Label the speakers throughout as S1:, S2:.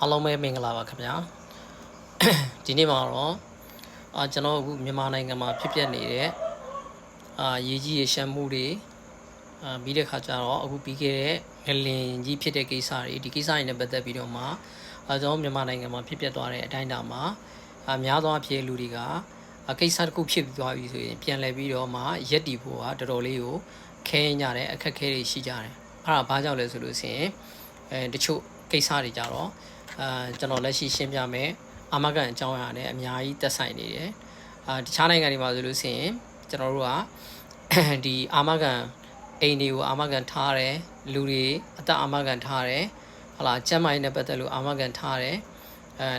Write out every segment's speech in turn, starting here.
S1: အားလုံးပဲမင်္ဂလာပါခင်ဗျာဒီနေ့မှာတော့ကျွန်တော်အခုမြန်မာနိုင်ငံမှာဖြစ်ပျက်နေတဲ့ရေကြီးရေရှမ်းမှုတွေပြီးတဲ့ခါကျတော့အခုပြီးခဲ့တဲ့ငလင်ကြီးဖြစ်တဲ့ကိစ္စတွေဒီကိစ္စတွေနဲ့ပတ်သက်ပြီးတော့မှကျွန်တော်မြန်မာနိုင်ငံမှာဖြစ်ပျက်သွားတဲ့အတိုင်းအတာမှာများသောအားဖြင့်လူတွေကကိစ္စတစ်ခုဖြစ်ပြီးသွားပြီဆိုရင်ပြန်လည်ပြီးတော့မှရက်တီဖို့ကတော်တော်လေးကိုခဲရတဲ့အခက်အခဲတွေရှိကြတယ်အဲ့ဒါဘာကြောင့်လဲဆိုလို့ရှိရင်တချို့ကိစ္စတွေကြတော့ကျွန်တော်လက်ရှိရှင်းပြမယ်အာမခံအကြောင်းအရာနဲ့အများကြီးသက်ဆိုင်နေတယ်တခြားနိုင်ငံတွေမှာဆိုလို့ရှိရင်ကျွန်တော်တို့ကဒီအာမခံအိမ်တွေကိုအာမခံထားတယ်လူတွေအသက်အာမခံထားတယ်ဟုတ်လားကျန်းမာရေးနဲ့ပတ်သက်လို့အာမခံထားတယ်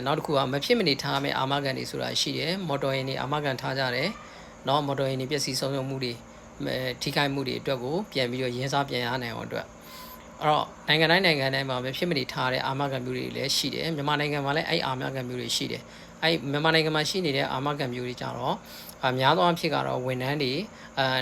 S1: နောက်တစ်ခုကမဖြစ်မနေထားမယ့်အာမခံတွေဆိုတာရှိတယ်မော်တော်ယာဉ်တွေအာမခံထားကြတယ်နော်မော်တော်ယာဉ်တွေပျက်စီးဆုံးရှုံးမှုတွေထိခိုက်မှုတွေအတွက်ကိုပြန်ပြီးတော့ရင်းစားပြန်ရနိုင်အောင်အတွက်အဲ့တော့နိုင်ငံတိုင်းမှာပဲဖြစ်မနေထားတဲ့အာမခံမျိုးတွေလည်းရှိတယ်မြန်မာနိုင်ငံမှာလည်းအဲ့အာမခံမျိုးတွေရှိတယ်အဲ့မြန်မာနိုင်ငံမှာရှိနေတဲ့အာမခံမျိုးတွေကြတော့များသောအားဖြင့်ကတော့ဝန်ထမ်းတွေ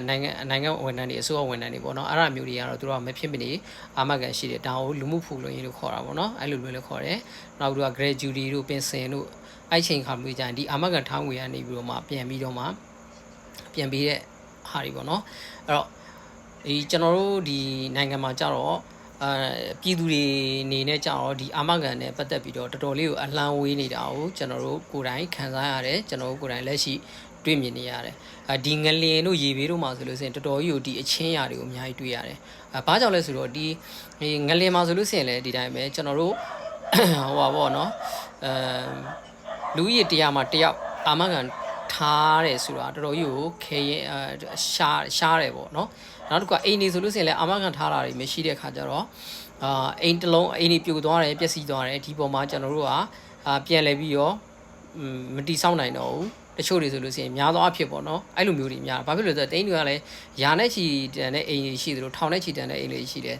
S1: နိုင်ငံဝန်ထမ်းတွေအစိုးရဝန်ထမ်းတွေပေါ့နော်အဲ့ဒါမျိုးတွေကတော့သူတို့ကမဖြစ်မနေအာမခံရှိတယ်ဒါကိုလူမှုဖူလုံရေးလို့ခေါ်တာပေါ့နော်အဲ့လိုမျိုးလည်းခေါ်တယ်နောက်ပြီးတော့ gratuity တို့ပင်စင်တို့အဲ့ချိန်ခါမျိုးကြရင်ဒီအာမခံထားငွေကနေပြီးတော့မှပြန်ပြီးတဲ့ဟာတွေပေါ့နော်အဲ့တော့ဒီကျွန်တော်တို့ဒီနိုင်ငံမှာကြတော့ပြည်သူတွေအနေနဲ့ကြတော့ဒီအာမခံနဲ့ပတ်သက်ပြီးတော့တော်တော်လေးကိုအလှမ်းဝေးနေတာကိုကျွန်တော်တို့ကိုယ်တိုင်ခံစားရတယ်ကျွန်တော်တို့ကိုယ်တိုင်လက်ရှိတွေ့မြင်နေရတယ်ဒီငလျင်တို့ရေဘေးတို့မှာဆိုလို့ရှိရင်တော်တော်ကြီးကိုဒီအချင်းရာတွေကိုအများကြီးတွေ့ရတယ်ဘာကြောင့်လဲဆိုတော့ဒီငလျင်မှာဆိုလို့ရှိရင်လည်းဒီတိုင်းပဲကျွန်တော်တို့ဟိုပါပေါ့နော်လူကြီးတရားမှာတယောက်အာမခံထားတယ်ဆိုတာတော်တော်ကြီးကိုခဲရင်ရှားတယ်ပေါ့နော်နောက်တစ်ခုကအိမ်နေဆိုလို့ရှိရင်လည်းအာမခံထားတာတွေမရှိတဲ့ခါကျတော့အိမ်တစ်လုံးအိမ်တွေပြိုသွားတယ်ပျက်စီးသွားတယ်ဒီပုံမှာကျွန်တော်တို့ကပြန်လဲပြီးတော့မတိဆောက်နိုင်တော့ဘူးတချို့တွေဆိုလို့ရှိရင်များသောအားဖြင့်ပေါ့နော်အဲ့လိုမျိုးတွေများဘာဖြစ်လို့လဲဆိုတော့တိန်းတွေကလည်းယာနဲ့ချီတန်တဲ့အိမ်တွေရှိသလိုထောင်နဲ့ချီတန်တဲ့အိမ်တွေရှိတယ်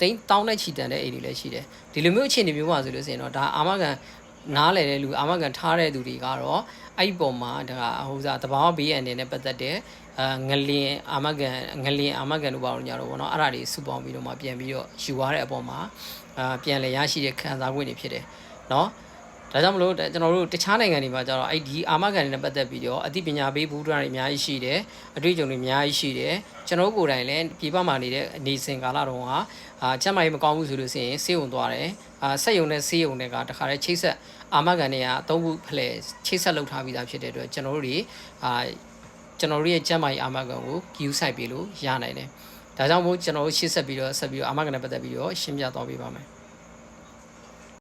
S1: တိန်းတောင်းနဲ့ချီတန်တဲ့အိမ်တွေလည်းရှိတယ်ဒီလိုမျိုးအခြေအနေမျိုးပါဆိုလို့ရှိရင်တော့ဒါအာမခံနားလေတဲ့လူအာမခံထားတဲ့သူတွေကတော့အဲ့ဒီပုံမှာဒါဟိုစားတဘာဝဘေးအနေနဲ့ပတ်သက်တဲ့ငလျင်အာမခံတို့ပါလို့ညတော့ဗောနော်အဲ့ဒါတွေစုပေါင်းပြီးတော့မှပြန်ပြီးတော့ယူရတဲ့အပေါ်မှာပြန်လဲရရှိတဲ့ခံစား권တွေဖြစ်တယ်နော်ဒါကြောင့်မလို့ကျွန်တော်တို့တခြားနိုင်ငံတွေမှာကျတော့အဲ့ဒီအာမခံတွေနဲ့ပတ်သက်ပြီးတော့အသိပညာပေးဘူးတွေအများကြီးရှိတယ်အတွေ့အကြုံတွေအများကြီးရှိတယ်ကျွန်တော်ကိုယ်တိုင်လည်းပြည်ပမှာနေတဲ့နေစဉ်ကာလတုန်းကကျန်းမာရေးမကောင်းဘူးဆိုလို့ရှိရင်ဆေးရုံသွားတယ်စက်ရုံနဲ့ဆေးရုံတွေကတခါတည်းချိတ်ဆက်အာမခံတွေကသုံးခုဖလှယ်ချိတ်ဆက်လုပ်ထားပြီးသားဖြစ်တဲ့အတွက်ကျွန်တော်တို့ရဲ့ကျန်းမာရေးအာမခံကို queue site ပေးလို့ရနိုင်တယ်ဒါကြောင့်မို့ကျွန်တော်တို့ရှေ့ဆက်ပြီးတော့အာမခံနဲ့ပတ်သက်ပြီးတော့ရှင်းပြသွားပေးပါမယ်